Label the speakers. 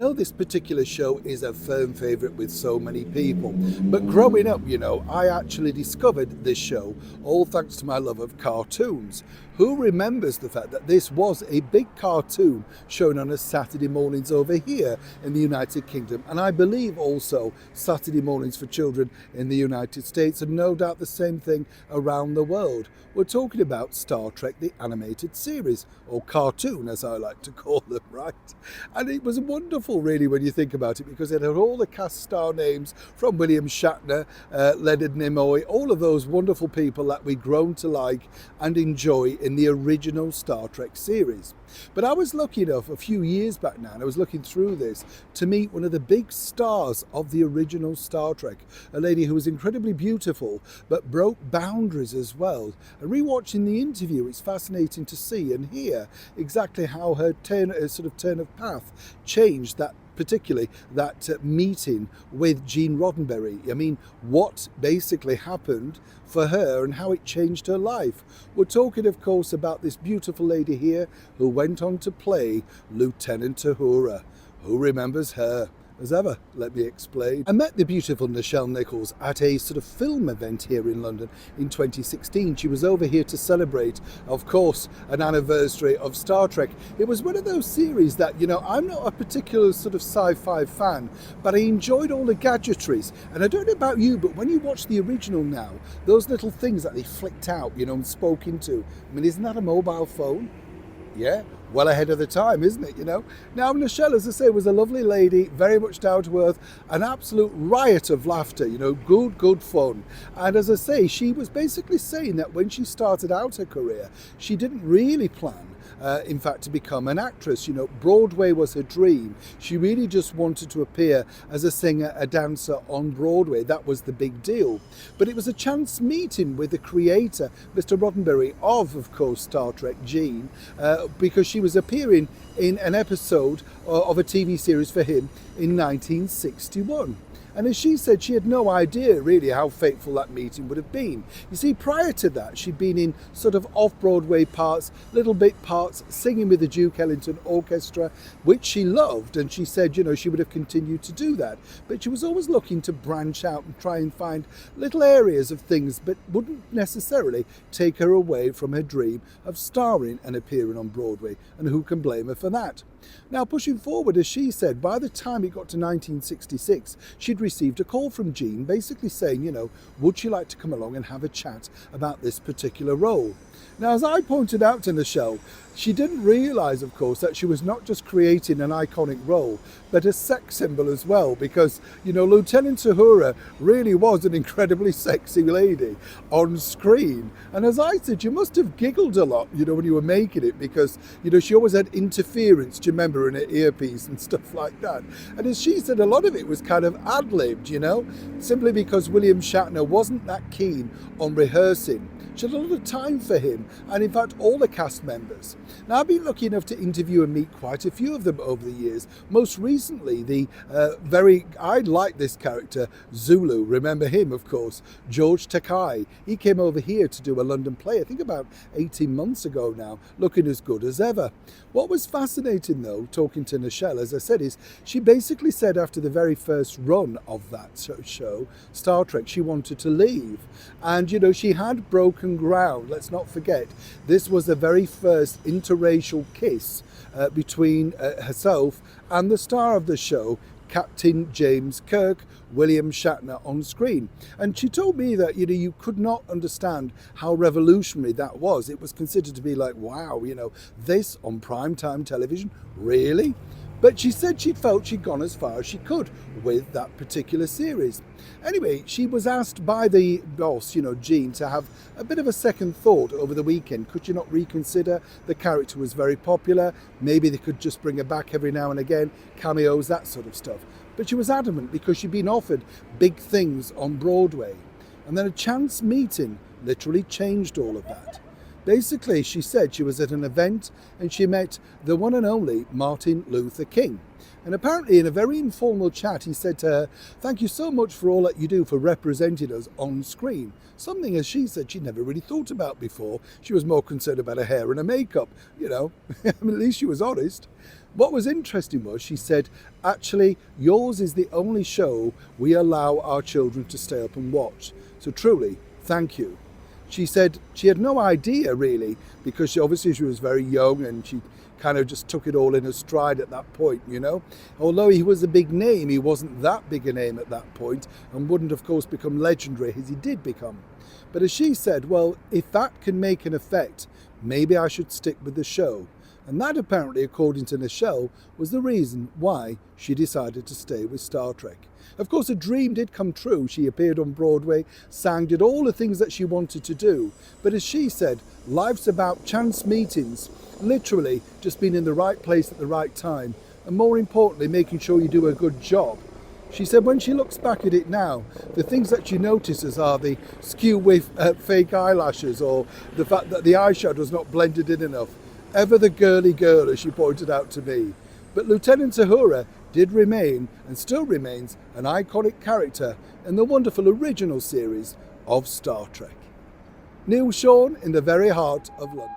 Speaker 1: I know this particular show is a firm favourite with so many people, but growing up, I actually discovered this show all thanks to my love of cartoons. Who remembers the fact that this was a big cartoon shown on a Saturday mornings over here in the United Kingdom, and I believe also Saturday mornings for children in the United States, and no doubt the same thing around the world. We're talking about Star Trek, the animated series, or cartoon as I like to call them, right? And it was wonderful, really, when you think about it, because it had all the cast star names from William Shatner, Leonard Nimoy, all of those wonderful people that we've grown to like and enjoy in the original Star Trek series. But I was lucky enough a few years back now, and I was looking through this, to meet one of the big stars of the original Star Trek, a lady who was incredibly beautiful but broke boundaries as well. And rewatching the interview, it's fascinating to see and hear exactly how her turn of path changed, that particularly that meeting with Gene Roddenberry. I mean, what basically happened for her and how it changed her life. We're talking, of course, about this beautiful lady here who went on to play Lieutenant Uhura. Who remembers her? As ever, let me explain. I met the beautiful Nichelle Nichols at a sort of film event here in London in 2016. She was over here to celebrate, of course, an anniversary of Star Trek. It was one of those series that, I'm not a particular sort of sci-fi fan, but I enjoyed all the gadgetries. And I don't know about you, but when you watch the original now, those little things that they flicked out, and spoke into, I mean, isn't that a mobile phone? Yeah, well ahead of the time, isn't it, Now, Nichelle, as I say, was a lovely lady, very much down to earth, an absolute riot of laughter, good fun. And as I say, she was basically saying that when she started out her career, she didn't really plan, in fact, to become an actress. Broadway was her dream. She really just wanted to appear as a singer, a dancer on Broadway. That was the big deal. But it was a chance meeting with the creator, Mr. Roddenberry, of course, Star Trek, Gene, because she was appearing in an episode of a TV series for him in 1961. And as she said, she had no idea really how fateful that meeting would have been. You see, prior to that, she'd been in sort of off-Broadway parts, little bit parts, singing with the Duke Ellington Orchestra, which she loved. And she said, she would have continued to do that. But she was always looking to branch out and try and find little areas of things, but wouldn't necessarily take her away from her dream of starring and appearing on Broadway. And who can blame her for that? Now, pushing forward, as she said, by the time it got to 1966, she'd received a call from Gene basically saying, would she like to come along and have a chat about this particular role? Now, as I pointed out to Nichelle, she didn't realise, of course, that she was not just creating an iconic role, but a sex symbol as well, because, Lieutenant Uhura really was an incredibly sexy lady on screen. And as I said, you must have giggled a lot, when you were making it, because, she always had interference, do you remember, in her earpiece and stuff like that. And as she said, a lot of it was kind of ad-libbed, simply because William Shatner wasn't that keen on rehearsing. She had a lot of time for him, and in fact all the cast members. Now, I've been lucky enough to interview and meet quite a few of them over the years. Most recently, I like this character, Zulu, remember him, of course, George Takei. He came over here to do a London play, I think about 18 months ago now, looking as good as ever. What was fascinating, though, talking to Nichelle, as I said, is she basically said after the very first run of that show, Star Trek, she wanted to leave. And, she had broken ground. Let's not forget, this was the very first interracial kiss between herself and the star of the show, Captain James Kirk, William Shatner, on screen. And she told me that, you could not understand how revolutionary that was. It was considered to be like, wow, this on primetime television, really? But she said she felt she'd gone as far as she could with that particular series. Anyway, she was asked by the boss, Gene, to have a bit of a second thought over the weekend. Could you not reconsider? The character was very popular. Maybe they could just bring her back every now and again, cameos, that sort of stuff. But she was adamant because she'd been offered big things on Broadway. And then a chance meeting literally changed all of that. Basically, she said she was at an event and she met the one and only Martin Luther King. And apparently in a very informal chat, he said to her, "Thank you so much for all that you do for representing us on screen." Something, as she said, she'd never really thought about before. She was more concerned about her hair and her makeup, I mean, at least she was honest. What was interesting was she said, actually, yours is the only show we allow our children to stay up and watch. So truly, thank you. She said she had no idea really, because she was very young and she kind of just took it all in her stride at that point, you know. Although he was a big name, he wasn't that big a name at that point and wouldn't of course become legendary as he did become. But as she said, well, if that can make an effect, maybe I should stick with the show. And that apparently, according to Nichelle, was the reason why she decided to stay with Star Trek. Of course, a dream did come true. She appeared on Broadway, sang, did all the things that she wanted to do. But as she said, life's about chance meetings, literally just being in the right place at the right time, and more importantly, making sure you do a good job. She said when she looks back at it now, the things that she notices are the skew with fake eyelashes, or the fact that the eyeshadow's not blended in enough. Ever the girly girl, as she pointed out to me. But Lieutenant Uhura did remain, and still remains, an iconic character in the wonderful original series of Star Trek. Neil Sean in the very heart of London.